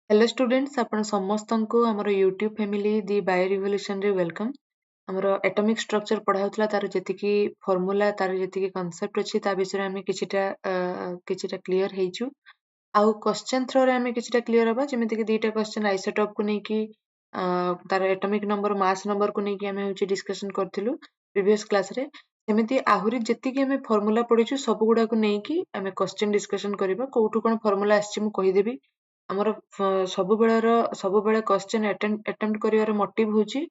Hello students आपण समस्तंको हमर YouTube family दी bio revolution रे वेलकम। हमर एटॉमिक स्ट्रक्चर पढ़ाउतला तार जतिकी फार्मूला तार जतिकी कांसेप्ट अछि ता विषय रे हमें किछिटा क्लियर हेइछु। आउ क्वेश्चन थ्रो रे हमें किछिटा क्लियर हबा जेमिति कि दीटा क्वेश्चन आइसोटोप को नै कि तार एटॉमिक नंबर मास नंबर को नै कि हमें होची डिस्कशन करथिलु प्रीवियस क्लास रे। सेमिति आहुरी जतिकी हमें फार्मूला पढिछु सब गुडा को नै कि हमें क्वेश्चन डिस्कशन करबा कोठु कोन फार्मूला आछि मु कहि देबी। ଆମର ସବୁବେଳେ क्वेश्चन अटेम्प्ट କରିବାର ମୋଟିଭ ହଉଛି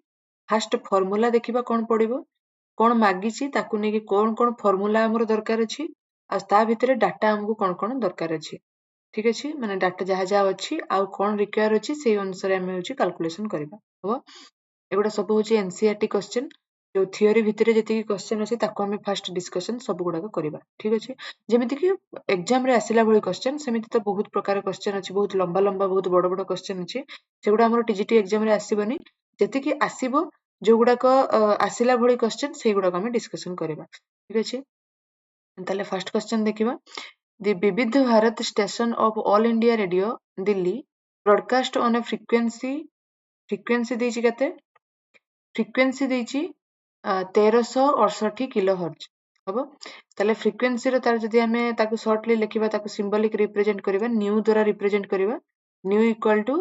ଫାଷ୍ଟ ଫର୍ମୁଲା ଦେଖିବା କଣ ପଡିବ, କଣ ମାଗିଛି ତାକୁ ନେଇକି କଣ କଣ ଫର୍ମୁଲା ଆମର ଦରକାର ଅଛି, ଆଉ ତା ଭିତରେ ଡାଟା ଆମକୁ କଣ କଣ ଦରକାର ଅଛି। ଠିକ ଅଛି, ମାନେ ଡାଟା ଯାହା ଯାହା ଅଛି ଆଉ କଣ ରିକ୍ୱାର ଅଛି ସେଇ ଅନୁସାରେ ଆମେ ହଉଛି କାଲକୁଲେସନ କରିବା। ହବ ଏଗୁଡା ସବୁ ହଉଛି ଏନସିଆରଟି क्वेश्चन, जो थियोरी भिତରେ ଯେତିକି क्वेश्चन ଅଛି ତାକୁ ଆମେ ଫାଷ୍ଟ डिस्कशन ସବୁ ଗୁଡାକ କରିବା। ଠିକ ଅଛି, ଯେମିତି କି एग्जाम रे ଆସିଲା ଭଳି क्वेश्चन ସେମିତି ତ ବହୁତ ପ୍ରକାର क्वेश्चन ଅଛି, ବହୁତ ଲମ୍ବା ଲମ୍ବା ବହୁତ ବଡ ବଡ क्वेश्चन ଅଛି, ସେଗୁଡା ଆମର ଟିଜିଟି एग्जाम ରେ ଆସିବନି। ଯେତିକି ଆସିବ ଯୋଉଗୁଡାକ ଆସିଲା ଭଳି क्वेश्चन ସେଇଗୁଡାକ ଆମେ डिस्कशन କରିବା। ଠିକ ଅଛି, ତାହେଲେ ଫାଷ୍ଟ क्वेश्चन ଦେଖିବା। ଦି ବିବିଧ Bharat station of all India radio Delhi broadcast on a frequency ଦେଇଛି କେତେ, फ्रिक्वेंसी ଦେଇଛି 1368 किलो हर्ट्ज। हबो ताले फ्रिक्वेंसी रो तार जदी हमें ताकू शॉर्टली लिखिबा ताकू सिंबॉलिक रिप्रेजेंट करबा, न्यू द्वारा रिप्रेजेंट करबा, nu equal to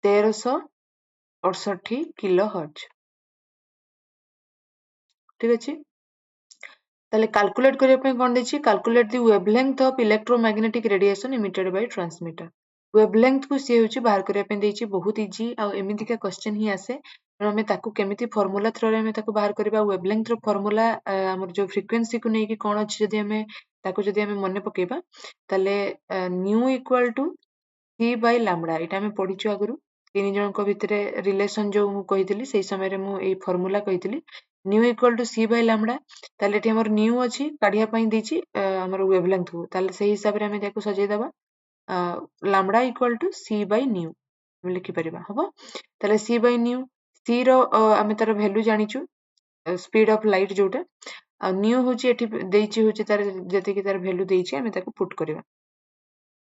1368 kilohertz. ठीक अछि, ताले कैलकुलेट करिया पे कोन देछि, calculate the wavelength of electromagnetic radiation emitted by transmitter. Wavelength को से होछि बाहर करिया पे देछि, बहुत इजी आ एमिति का क्वेश्चन ही आसे। हमें ताकू केमिति फार्मूला थ्रो रे हमें ताकू बाहर करबा। वेवलेंथ रो फार्मूला हमर जो फ्रिक्वेंसी को नै कि कोन अछि जदी हमें ताकू जदी हमें मने पकेबा ताले nu equal to c by lambda, एटा हमें पढिछु आगुरु तीन जनक भितरे रिलेशन जो मु कहितली सेही समय रे मु एई फार्मूला कहितली, nu equal to c by lambda. ताले एठी हमर न्यू अछि काढिया पई देछि हमर वेवलेंथ को, ताले सेही हिसाब रे हमें ताकू सजेइ दबा। Lambda equal to c by nu हम लिखि परिबा। हबो ताले सी बाय न्यू, सी रो हमें तार वैल्यू जानिछु स्पीड ऑफ लाइट जोटा, आ न्यू होछि एठी देछि होछि तार जति कि तार वैल्यू देछि हमें ताकू पुट करबा।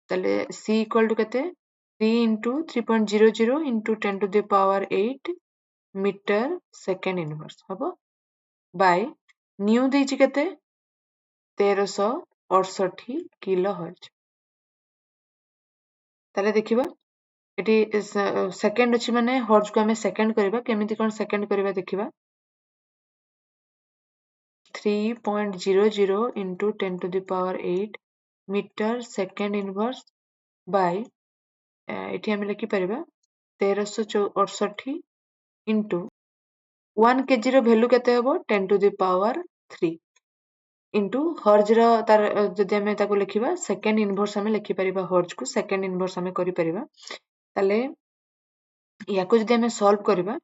ताले c इक्वल टू केते 3 into 3.00 into 10 to the power 8 metre second inverse हबो बाय न्यू देछि केते 1368 किलो हर्ट्ज। ताले देखिबा एटी सेकेंड अछि माने हर्ट्ज को हमें सेकेंड करबा, केमिति कोन सेकेंड करबा देखिबा। 3.00 into 10 to the power 8 metre second inverse by एठी हमें लिखि परिबा 1368 इंटू 1 केजी रो वैल्यू केते हबो 10 टू द पावर 3 इंटू हर्ज रो तार जदि हमें ताको लिखिबा सेकेंड इनवर्स हमें लिखि परिबा, हर्ज को सेकेंड इनवर्स हमें करि परिबा। ताले याको जदि हमें सॉल्व करबा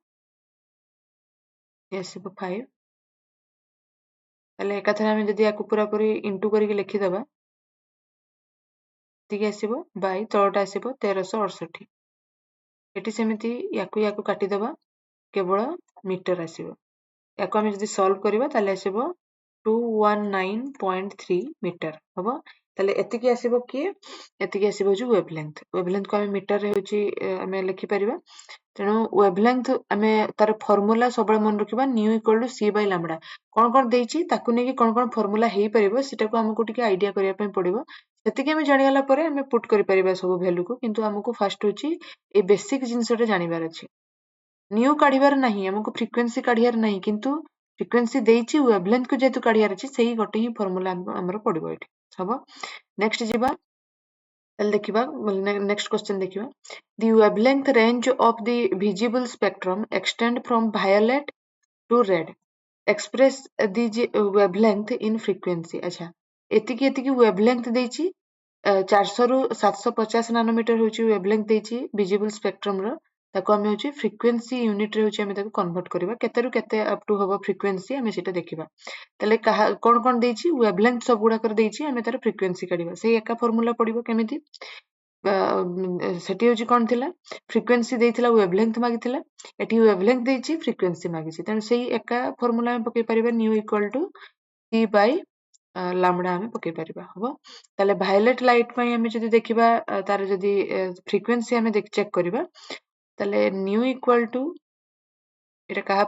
एसिबो 5, ताले एका थरे हमें जदि याको पूरा पूरी इंटू करके लिखि दबा ठीक आसीबो बाय तळटा आसीबो 1368। एटी सेमिति याको काटी दबा केवल मीटर आसीबो। याको हमें जदि सॉल्व करबा ताले आसीबो 219.3 मीटर हबो। ताले एतिकी आसीबो कि एतिकी आसीबो जो वेवलेंथ, वेवलेंथ को हमें मीटर रे होची हमें लिखि परिबा। तेणु वेवलेंथ हमें तार फार्मूला सबले मन रखिबा nu equal to c by lambda. कोन कोन देछि ताकू नै कि कोन फार्मूला हेई परिबो सेटा को हमकु टिके आइडिया करिया पय पड़िबो। सेतिकी हमें जानि गला परे हमें पुट करि परिबा सब वैल्यू को, किंतु हमकु फर्स्ट होची ए बेसिक जिंसटे जानिबार अछि। न्यू काढिबार नाही, हमकु फ्रिक्वेंसी काढियार नाही, किंतु फ्रिक्वेंसी देछि वेवलेंथ को जेतु काढियार अछि सेही गोटे ही फार्मूला हमर पड़िबो एठी। हबो नेक्स्ट जिबा ताले देखिबा नेक्स्ट क्वेश्चन देखिबा। The wavelength range of the visible spectrum extend from violet to red, express the wavelength in frequency. अच्छा एतिकी एतिकी वेवलेंथ देछि 400 रु 750 नानोमीटर होची वेवलेंथ देछि विजिबल स्पेक्ट्रम रो, ताको हमें होची फ्रिक्वेंसी यूनिट रे होची हमें ताको कन्वर्ट करबा, केते रु केते अप टू हबो फ्रिक्वेंसी हमें सेटा देखिबा। ताले कोन कोन देछि वेवलेंथ सब गुडा कर देछि, हमें तार फ्रिक्वेंसी काढिबा। सेही एका फार्मूला पडिबो केमिति सेठी होची कोन थिला फ्रिक्वेंसी देइथिला वेवलेंथ मागिथिला, एठी वेवलेंथ देछि फ्रिक्वेंसी मागिछि, तेनु सेही एका फार्मूला हम पकै परिबा nu equal to c by lambda आम पकई पार हम ताले भायोलेट लाइट आम जदि देखा तार जदि फ्रिक्वेंसी आम चेक करवा ताले न्यू इक्वल टू एटा कहा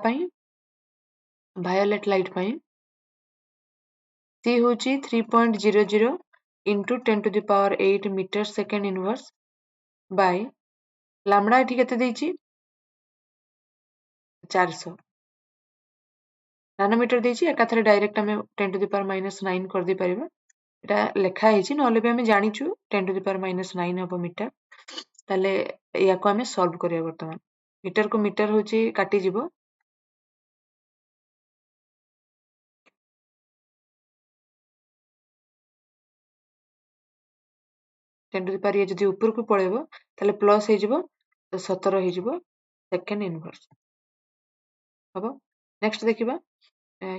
भायोलेट लाइट सी हूँ 3.00 into 10 to the power 8 metre second inverse by lambda एठी केते देइची 400 नानोमीटर देइची एकाथरे डायरेक्ट आमे 10 to the power -9 कर दे परिबा एटा लेखा हेची नले भी आमे जानिचु 10 to the power -9 हबो मीटर ताले याको आमे सॉल्व करिया वर्तमान मीटर को मीटर होची काटी जिवो 10 to the power ये जदि ऊपर को पळेबो ताले प्लस हे जिवो 17 हे जिवो सेकेंड इनवर्स हबो नेक्स्ट देखिबा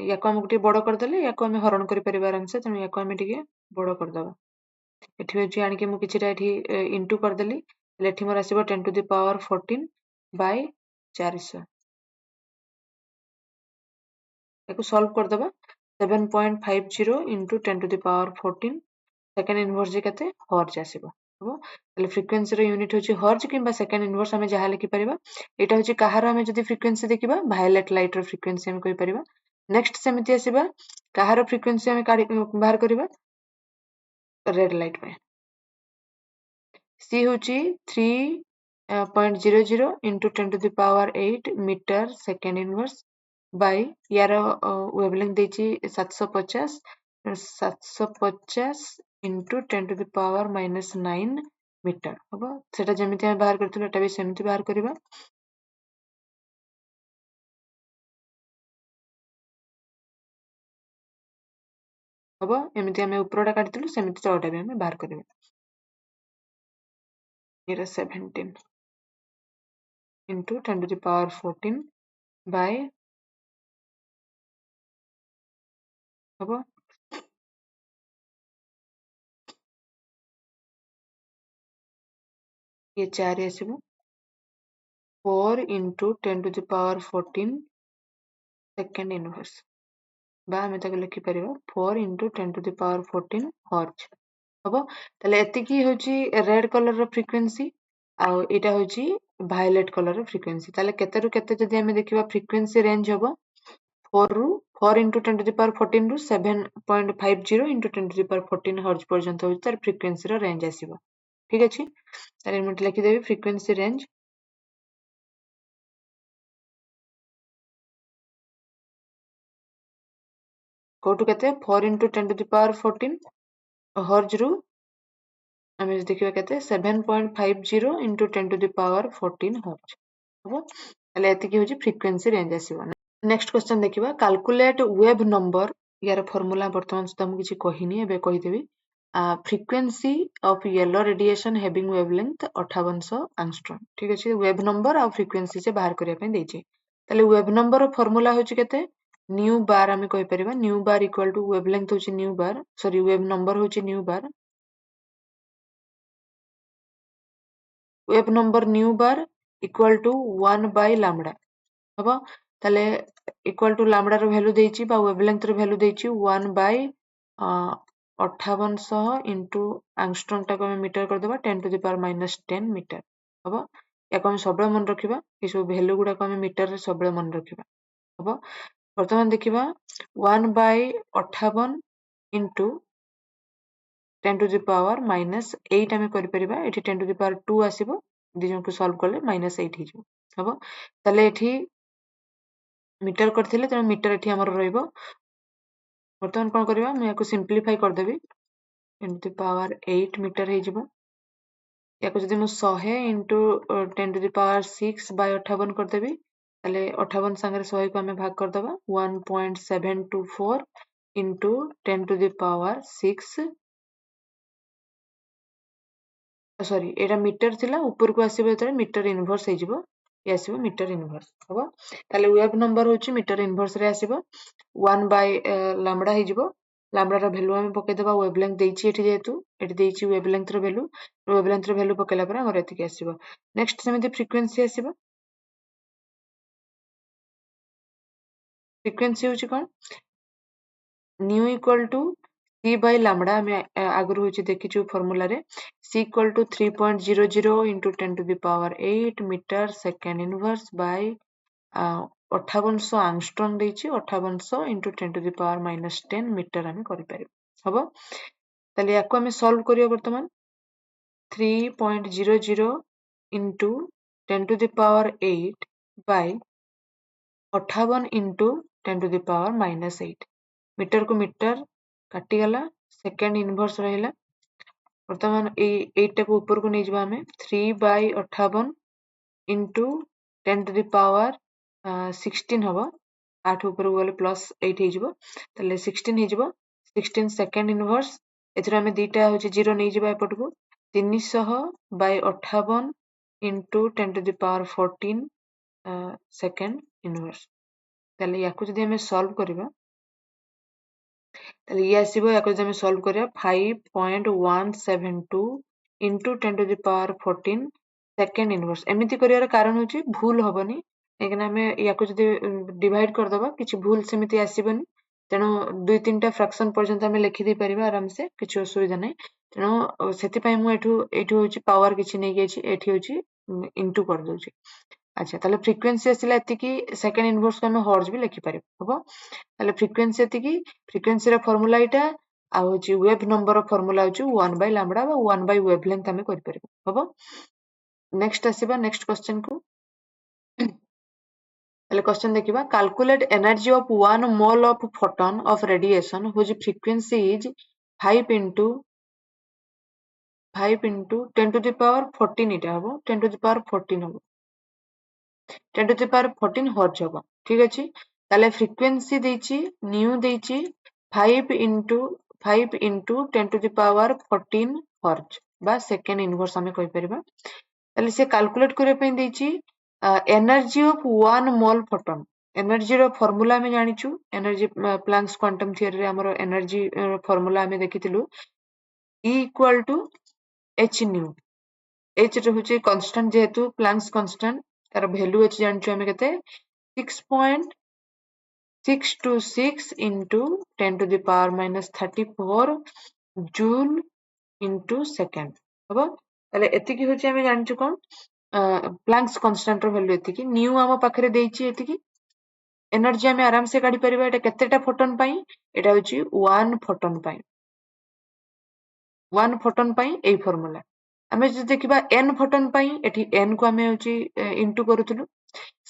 याको आम गोटे बड़ करदेले याको आम हरण कर आराम से तेणु याको आम टिके बड़ करदबा एठी होची आनिके मु किछिटा एठी इनटू करदेली एठी मोर आसीबो 10 to the power 14 बाय 400 याको सॉल्व करदबा 7.50 into 10 to the power 14 second inverse जे केते हर्ज आसीबो हबो ताले फ्रिक्वेंसी रो यूनिट होची हर्ज किबा सेकेंड इनवर्स आमे जहा लिखि परिबा एटा होची काहार आमे जदि फ्रिक्वेंसी देखिबा वायलेट लाइट रो फ्रिक्वेंसी आमे कहि परिबा नेक्स्ट सेमिति आसीबा काहार फ्रिक्वेंसी आमे काढी बाहर करिबा रेड लाइट पे सी होची 3.00 into 10 to the power 8 metre second inverse by यार वेवलेंथ देची 750 into 10 to the power -9 metre हबो सेटा जेमिति हम बाहर करथिलु एटा भी सेमिति बाहर करिबा हबो एमिति हम ऊपरटा काटिथिलु सेमिति तळटा भी हम बाहर करिबा era 17 into 10 to the power 14 by हबो ये 4 आसीबो 4 into 10 to the power 14 second inverse बा आमे ताको लिखि परिबा 4 into 10 to the power 14 हर्ज हबो ताले एतिकी होची रेड कलर रो फ्रिक्वेंसी आ एटा होची वायलेट कलर रो फ्रिक्वेंसी ताले केते रु केते जदि आमे देखिबा फ्रिक्वेंसी रेंज हबो 4 ରୁ 4 into 10 to the power 14 ରୁ 7.50 into 10 to the power 14 हर्ज पर्यंत होची तार फ्रिक्वेंसी रो रेंज आसीबो ठीक अछि ताले मु लिखि देबी फ्रिक्वेंसी रेंज कोटु केते 4 into 10 to the power 14 हर्ज रू आमे देखिबा केते 7.50 into 10 to the power 14 हर्ज हबो ताले एतिकी होची फ्रिक्वेंसी रेंज आसीबो नेक्स्ट क्वेश्चन देखिबा कैलकुलेट वेव नंबर यार फॉर्मूला वर्तमान सुधा मु किछि कहिनी एबे कहि देबी frequency of yellow radiation having wavelength 5800 angstrom ठीक अछि वेव नंबर और फ्रिक्वेंसी से बाहर करिया पे देछि ताले वेव नंबर रो फॉर्मूला होछि केते न्यू बार आमे कहि परिबा nu bar equal to wavelength होछि nu bar sorry wave number होछि nu bar wave number nu bar equal to 1 by lambda हबो ताले इक्वल टू लामडा रो वैल्यू देइची बा वेवलेंथ रो वैल्यू देइची 1 by 5800 into एंगस्ट्रॉम टाको हम मीटर कर देबा 10 to the power -10 मीटर हबो याको हम सबले मन रखिबा ए सब वैल्यू गुडा को हम मीटर रे सबले मन रखिबा हबो वर्तमान देखिबा 1 by 58 into 10 to the power -8 आमे करि परिबा एठी 10 to the power 2 आसीबो दी जन को सॉल्व करले -8 हिजो हबो ताले एठी मीटर करथिले त मीटर एठी हमर रहइबो वर्तमान कोन करबा मैं याको सिंपलीफाई कर देबी 10 to the power 8 मीटर हे जिवो याको जदि मु 100 into 10 to the power 6 by 58 कर देबी ताले 58 संगे 100 को हमें भाग कर दबा 1.724 into 10 to the power 6 sorry Etah metre थिला ऊपर को आसीबो एतरे मीटर इनवर्स हे जिवो ये आसीबो मीटर इनवर्स हबो ताले वेव नंबर होची मीटर इनवर्स रे आसीबो 1 by लैम्बडा हे जिवो लैम्बडा रो वैल्यू हम पके देबा वेवलेंथ देइची एठी जेतु एठी देइची वेवलेंथ रो वैल्यू पकेला पर हमर एतिके आसीबो नेक्स्ट सेमिति फ्रिक्वेंसी आसीबो फ्रिक्वेंसी होची कोन nu equal to C by lambda हमें आगुरी होची देखिछु फॉर्मूला रे C equal to 3.00 into 10 to the power 8 metre second inverse by 5800 angstrom ଦେଇଛି 5800 into 10 to the power minus 10 metre ଆମେ କରିପାରିବା ହବ ତାହେଲେ ୟାକୁ ଆମେ ସଲ୍ଭ କରିବା ବର୍ତ୍ତମାନ 3.00 into 10 to the power 8 by 58 into 10 to the power minus 8 metre को मीटर काटिगला सेकेंड इनवर्स रहिला वर्तमान एटा को ऊपर को नहीं जबा हमें 3 by 58 into 10 to the power 16 हबो 8 ऊपर को गले प्लस 8 हे जबो तले 16 हे जबो 16 सेकेंड इनवर्स एथरा हमें दीटा होची 0 नहीं जबा एपट को 300 by 58 into 10 to the power 14 second inverse तले याको जदी हमें सॉल्व करबा ताले ये आसीबो याको जदी हमें सॉल्व करिया 5.172 into 10 to the power 14 second inverse एमिति करियार कारण होची भूल हबनी लेकिन हमें याको जदी डिवाइड कर दबा किछि भूल सेमिति आसीबनी तेनो दुई तीनटा फ्रैक्शन पर्यंत हमें लिखि दे परिबा आराम से किछि असुविधा नै तेनो सेति पय मु एठु होची पावर किछि नै गेछि एठी होची इनटू कर दोछि अच्छा ताले फ्रीक्वेंसी आसिला एतिकी सेकेंड इनवर्स को हमें हर्ट्ज भी लिखि परिबा हबो ताले फ्रीक्वेंसी एतिकी फ्रीक्वेंसी रा फार्मूला इटा आ होची वेव नंबर रा फार्मूला होची 1 by लैम्बडा बा 1 by वेवलेंथ हमें कर परिबा हबो नेक्स्ट आसीबा नेक्स्ट क्वेश्चन को ताले क्वेश्चन देखिबा calculate energy of 1 mole of photon of radiation which frequency is 5 into 10 to the power 14 इटा हबो 10 to the power 14 हबो 10 to the power 14 हर्ट्ज हबो ठीक अछि ताले फ्रीक्वेंसी देछि न्यू देछि 5 into 10 to the power 14 hertz बा सेकेंड इनवर्स हमें कहि परिबा ताले से कैलकुलेट करे पे देछि energy of 1 mole photon energy रो फार्मूला में जानिछु एनर्जी प्लैंक्स क्वांटम थ्योरी रे हमरो एनर्जी फार्मूला में देखितिलु E equal to h nu h रे होची कांस्टेंट जेहेतु प्लैंक्स कांस्टेंट तार वैल्यू h जानिछु हमें केते 6.626 into 10 to the power minus 34 joule into second हबो ताले एतिकी होची हमें जानिछु कोन प्लैंक्स कांस्टेंट रो वैल्यू एतिकी न्यू हम पाखरे देछि एतिकी एनर्जी हमें आराम से काढी परिबा एटा केतेटा फोटोन पई एटा होची 1 फोटोन पई 1 फोटोन पई ए फार्मूला हमें जे देखिबा n फोटोन पई एठी n को हमें होची इनटू करूथुलु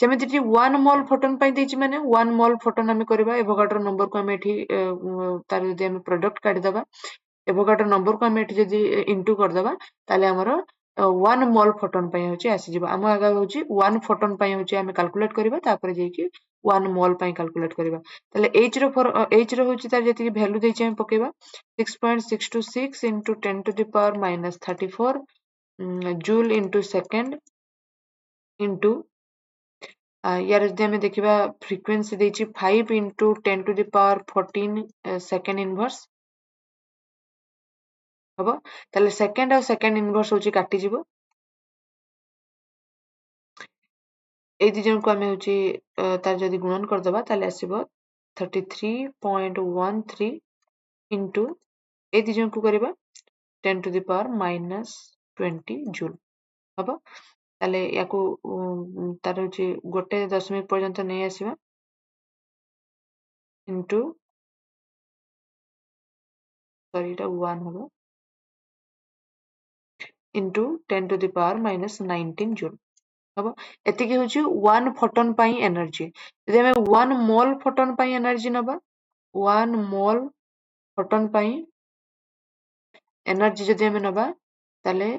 सेमिति जे 1 मोल फोटोन पई देछि माने 1 मोल फोटोन हमें करबा एवोगाड्रो नंबर को हमें एठी तार जदी हमें प्रोडक्ट काढी दबा एवोगाड्रो नंबर को हमें एठी जदी इनटू कर दबा ताले हमरो 1 मोल फोटोन पई होची आसी जिबा हम आगा होची 1 फोटोन पई होची हमें कैलकुलेट करबा तापर जेकी 1 मोल पई कैलकुलेट करबा ताले h रो होची तार जति वैल्यू देछि हम पकेबा 6.626 into 10 to the power minus 34 joule into second into यार जदि हमें देखिबा फ्रीक्वेंसी देछि 5 into 10 to the power 14 second inverse हबो ताले सेकेंड और सेकेंड इनवर्स होची काटी जिवो ए दि जन को हमें होची तार जदि गुणन कर दबा ताले आसीबो 33.13 into ए दि जन को करबा 10 to the power minus 20 joule हबो ताले याको तार होची गोटे दशमिक पर्यंत नै आसीबा into सॉरी एटा 1 हबो into 10 to the power minus 19 joule हबो एतिकी होची 1 फोटोन पई एनर्जी जदि हमें 1 मोल फोटोन पई एनर्जी नबा 1 मोल फोटोन पई एनर्जी जदि हमें नबा ताले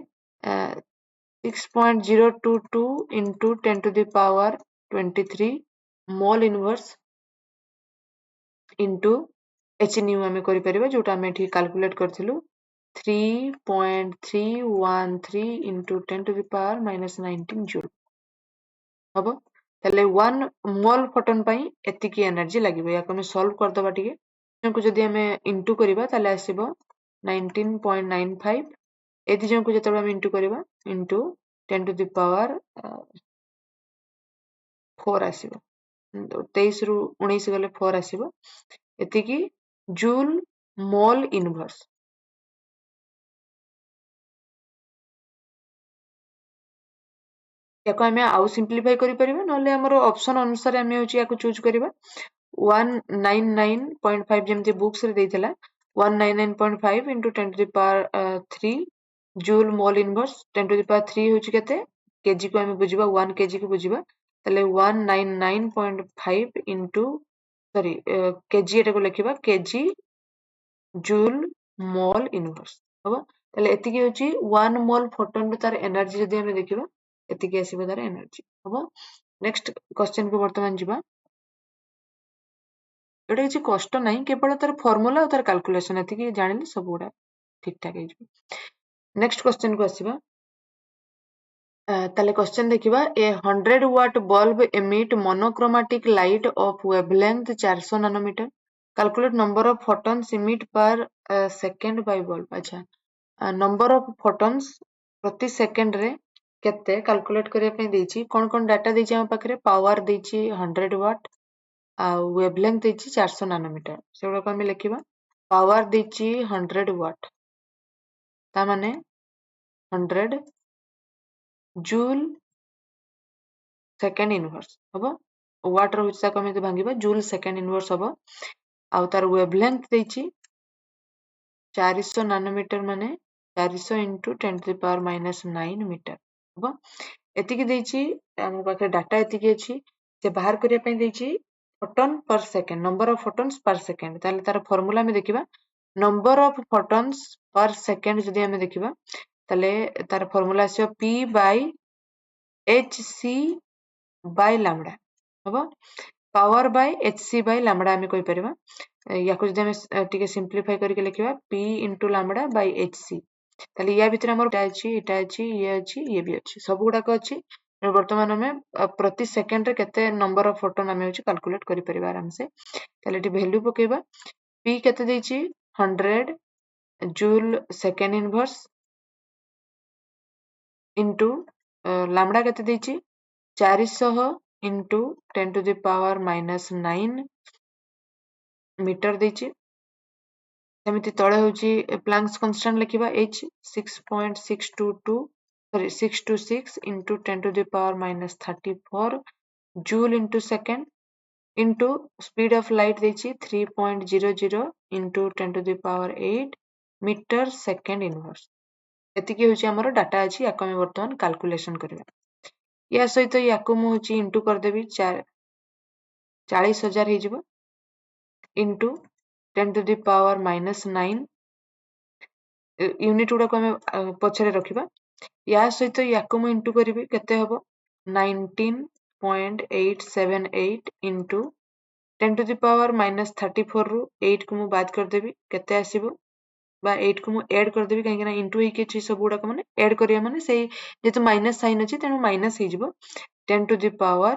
6.022 into 10 to the power 23 mole inverse into h nu हमें करि परिबा जोटा हमें एठी कैलकुलेट करथिलु 3.313 into 10 to the power minus 19 joule हबो ताले 1 मोल फोटोन पई एतिकी एनर्जी लागिबो याको हमें सॉल्व कर दबा टिके को जदि हमें इनटू करबा ताले आसीबो 19.95 ए दि जन को जतबे हम इनटू करबा इनटू 10 to the power 4 आसीबो 23 रु 19 गले 4 आसीबो एतिकी जूल मोल इनवर्स। याको आमे आउ सिंप्लीफाई करि परिबा नले हमर ऑप्शन अनुसार आमे होची याको चूज करिबा 199.5 जेमती बुक्स रे देइथिला 199.5 into 10 to the power 3 joule mole inverse 10 to the power 3 होची केते केजी को आमे बुझिबा 1 केजी को बुझिबा तले 199.5 into सॉरी केजी एटा को लिखिबा केजी जूल मोल इनवर्स हबो तले एतिकी होची 1 मोल फोटोन रो तार एनर्जी जदी हमें देखिबा एतिकी आसीबो तार एनर्जी हबो। नेक्स्ट क्वेश्चन को वर्तमान जिबा एटा किछि कष्ट नाही केवल तार फार्मूला और तार कैलकुलेशन एतिकी जानिले सब गुडा ठीक ठाक हे जिवो। नेक्स्ट क्वेश्चन को आसीबा ताले क्वेश्चन देखिबा ए 100 watt bulb emit monochromatic light of wavelength 400 nanometer calculate number of photons emit per second by bulb। अच्छा नंबर ऑफ फोटॉन्स प्रति सेकंड रे केते कैलकुलेट करिया पे देछि कोन कोन डाटा देछि हम पाखरे पावर देछि 100 वाट आ वेवलेंथ देछि 400 नैनोमीटर सेगुडा को हम लिखिबा पावर देछि 100 वाट ता माने 100 जूल सेकंड इनवर्स हबो वाट रो हिस्सा को हम भांगिबा जूल सेकंड इनवर्स हबो आ तार वेवलेंथ देछि 400 नैनोमीटर माने 400 into 10 to the power minus 9 metre हबो एतिकी देछि हम पाखे डाटा एतिकी अछि से बाहर करिया पे देछि फोटोन पर second number of photons per second ताले तार फार्मूला में देखिबा number of photons per second जदी हमें देखिबा ताले तार फार्मूला आसी p by hc by lambda हबो power bye hc by lambda हमें कहि परिबा याको जदी हमें टिके सिंप्लीफाई करके लिखिबा p into lambda by hc ताले या भितर हमर इटा अछि ये भी अछि सब गुडा को अछि वर्तमान हमें प्रति सेकंड रे केते नंबर ऑफ फोटोन हमें होची कैलकुलेट करि परिबा आराम से ताले टी वैल्यू पकेबा p केते देछि 100 joule second inverse into lambda केते देछि 400 into 10 to the power minus 9 metre देछि सेमिति तळे होची प्लैंक्स कांस्टेंट लिखिबा h 6.622 sorry 626 into 10 to the power minus 34 joule into second into speed of light देछि 3.00 into 10 to the power 8 metre second inverse एतिकी होची हमर डाटा अछि याको हम वर्तमान कैलकुलेशन करबा या सहित याको मु होची इनटू कर देबी 40000 हे जिवो into 10 to the power minus 9 unit गुडा को हम पछरे रखिबा या सहित याको मु इनटू करबी केते हबो 19.878 into 10 to the power minus 34 रु 8 को मु बाद कर देबी केते आसीबो बा 8 को मु ऐड कर देबी काहे ना इनटू हे के छी सब गुडा को माने ऐड करिया माने सेही जेतु माइनस साइन अछि तेनु माइनस हे जिवो 10 to the power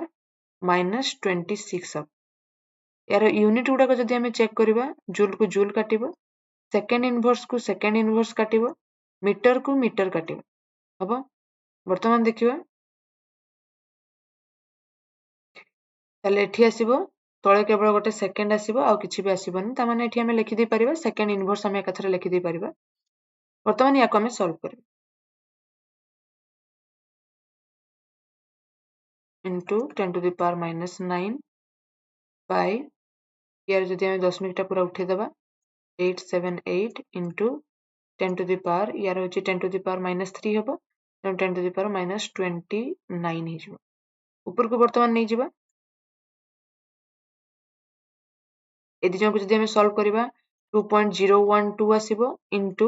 minus 26 अब यार यूनिट गुडा को जदी हमें चेक करबा जूल को जूल काटिबो सेकंड इनवर्स को सेकंड इनवर्स काटिबो मीटर को मीटर काटिबो हबो वर्तमान देखिबा ताले एठी आसीबो तळे केवल गोटे सेकंड आसीबो आ किछि भी आसीबोनी ता माने एठी हमें लिखि दे परिबा सेकंड इनवर्स हमें एकथरे लिखि दे परिबा वर्तमान याको हमें सॉल्व करबा into 10 to the power minus 9 by यार जदी हमें दशमिक टा पूरा उठे दबा 878 into 10 to the power यार होची 10 to the power minus 3 हबो 10 to the power minus 29 हे जिवो ऊपर को वर्तमान नै जिबा एदि जंको जदी हमें सॉल्व करबा 2.012 आसीबो into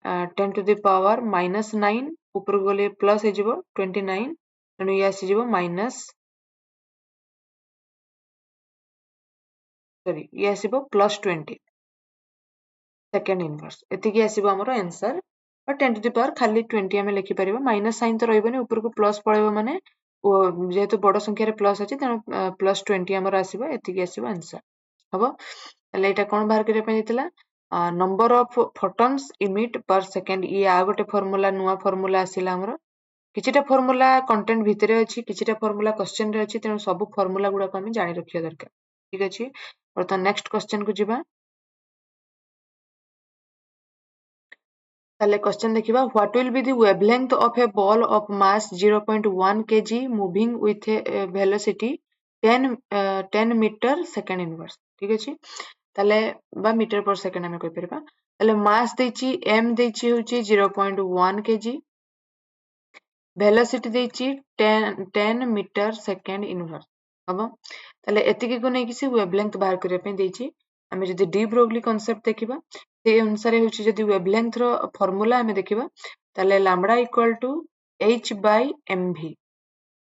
10 to the power minus 9 ऊपर को गले प्लस हे जिवो 29 तनु या आसी जिवो माइनस सॉरी ये आसीबो प्लस 20 सेकंड इनवर्स एतिकी आसीबो हमरो आंसर और 10 to the power खाली 20 हमें लिखि परिबा माइनस साइन तो रहबोनी ऊपर को प्लस पळेबो माने जेहेतु बड़ संख्या रे प्लस अछि तनु प्लस 20 हमरो आसीबो एतिकी आसीबो आंसर हबो तले एटा कोन बाहर करिया पे दितला नंबर ऑफ फोटॉन्स इमिट पर सेकंड ये आ गोटे फार्मूला नुवा फार्मूला आसीला हमरो किछिटा फार्मूला कंटेंट भितरे अछि किछिटा फार्मूला क्वेश्चन रे अछि तेनु सब फार्मूला गुडा को हम जानि रखिया दरकार ठीक अछि वर्तमान नेक्स्ट क्वेश्चन को जिबा ताले क्वेश्चन देखिबा what will be the wavelength of a ball of mass 0.1 kg moving with a velocity 10 metre second inverse ठीक अछि ताले बा मीटर पर सेकंड हमें कहि परबा ताले मास देछि m देछि होछि 0.1 kg वेलोसिटी देछि 10 मीटर सेकंड इनवर्स हबो ताले एतिकी को नै किसी वेवलेंथ बाहर करिया पे देछि हमें जदि डी ब्रोगली कांसेप्ट देखिबा से अनुसार होछि जदि वेवलेंथ रो फार्मूला हमें देखिबा ताले lambda equal to h by mv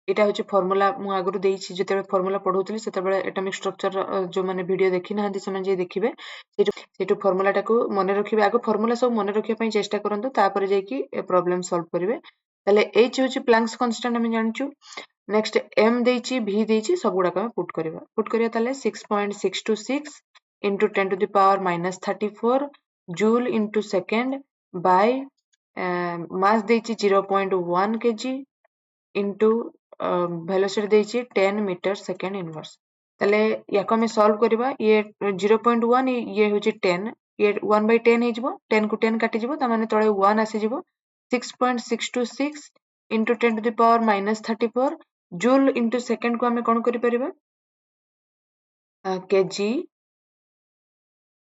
एटा होछि फार्मूला मु आगरु देछि जते फार्मूला पढौतली सेते बेले एटॉमिक स्ट्रक्चर जो माने वीडियो देखि नाहंती समान जे देखिबे सेटु फार्मूला टाको मने रखिबे आगो फार्मूला सब मने रखिया पई चेष्टा करंतु तापर जे कि प्रॉब्लम सॉल्व करिवे ताले h होछि प्लैंक्स कांस्टेंट हम जानचु नेक्स्ट m देछि v देछि सब गुडा का पुट करिया ताले 6.626 into 10 to the power minus 34 joule into second by mass देछि 0.1 kg into velocity देछि 10 मीटर सेकंड इनवर्स ताले याको हमें सॉल्व करिबा ये 0.1 ये होछि 10 ये 1 by 10 हे जिवो 10 को 10 काटि जिवो त माने तळे 1 आसी जिवो 6.626 into 10 to the power minus 34 joule into second को हमें कोन करि परिबा kg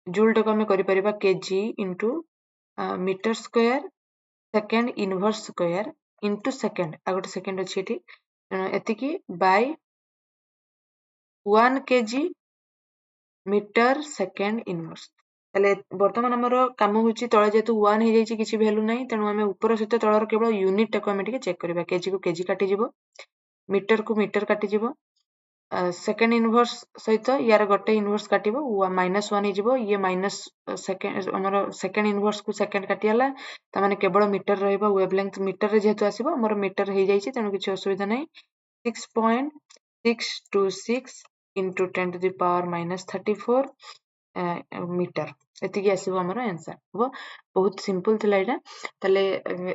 जूल टको हमें करि परिबा kg into metre square second inverse square into second आ गोटे सेकंड अछि एठी एतिकी by 1 kg metre second inverse ताले वर्तमान हमरो काम होछि तळे जेतु 1 हे जाइछि किछि वैल्यू नै तणु हमें ऊपर सहित तळर केवल यूनिट टाको हमें टिके चेक करिबा केजी को केजी काटि जिवो मीटर को मीटर काटि जिवो सेकंड इनवर्स सहित यार गोटे इनवर्स काटिबो -1 हे जिवो ये माइनस सेकंड हमरो सेकंड इनवर्स को सेकंड काटियाला त माने केवल मीटर रहइबो वेवलेंथ मीटर रे जेतु आसीबो हमरो मीटर हे जाइछि तणु किछि असुविधा नै 6.626 into 10 to the power minus 34 metre एतिकी आसीबो हमरो आंसर हो बहुत सिंपल थिला एटा तले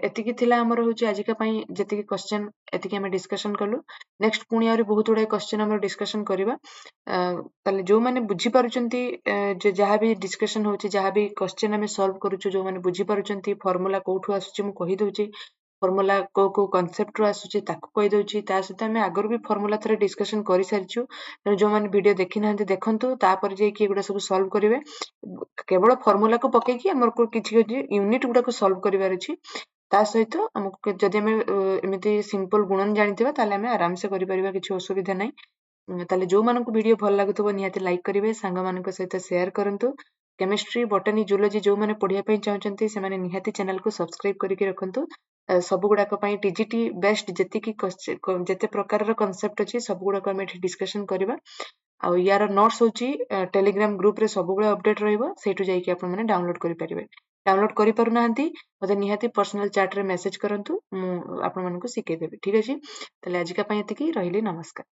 एतिकी थिला हमरो होची आजिका पई जेतिकी क्वेश्चन एतिकी हम डिस्कशन करलु नेक्स्ट पुनी आरी बहुत उडा क्वेश्चन हम डिस्कशन करबा तले जो माने बुझी पारुचंती जे जहा भी डिस्कशन होची जहा भी क्वेश्चन हम सॉल्व करूछु जो माने बुझी पारुचंती फार्मूला कोठु आसुची मु कहि दोची फार्मूला को कांसेप्ट रो आसुची ताको कहि दोची ता सहित हम आगर भी फार्मूला थरे डिस्कशन करि सारिछु जो माने वीडियो देखि नाहंती देखंतु तापर जे कि एगुडा सब सॉल्व करिवे केवल फार्मूला को पके कि हमर को किछि यूनिट गुडा को सॉल्व करिवार अछि ता सहित हमको जदि हम एमिति सिंपल गुणन जानिथिबा ताले हम आराम से करि परिबा किछि असुविधा नै ताले जो मानको वीडियो भल लागुथबो निहाती लाइक करिवे सांग मानको सहित शेयर करंतु केमिस्ट्री बॉटनी जूलॉजी जो माने पढिया पई चाहचंती से माने निहाती चैनल को सब्सक्राइब करिके रखंतु सब गुडा को पई टीजीटी बेस्ट जेतिकी जेते प्रकार रो कांसेप्ट अछि सब गुडा को हम डिस्कशन करिबा आ यार नोट्स होची टेलीग्राम ग्रुप रे सब गुडा अपडेट रहइबो सेटु जाई कि आपन माने डाउनलोड करि परिबे डाउनलोड करि पारु नाहंती मते निहाती पर्सनल चैट रे मेसेज करंतु मु आपन मानको सिखे देबे ठीक अछि तले आज का पई एतिकी रहिली नमस्कार।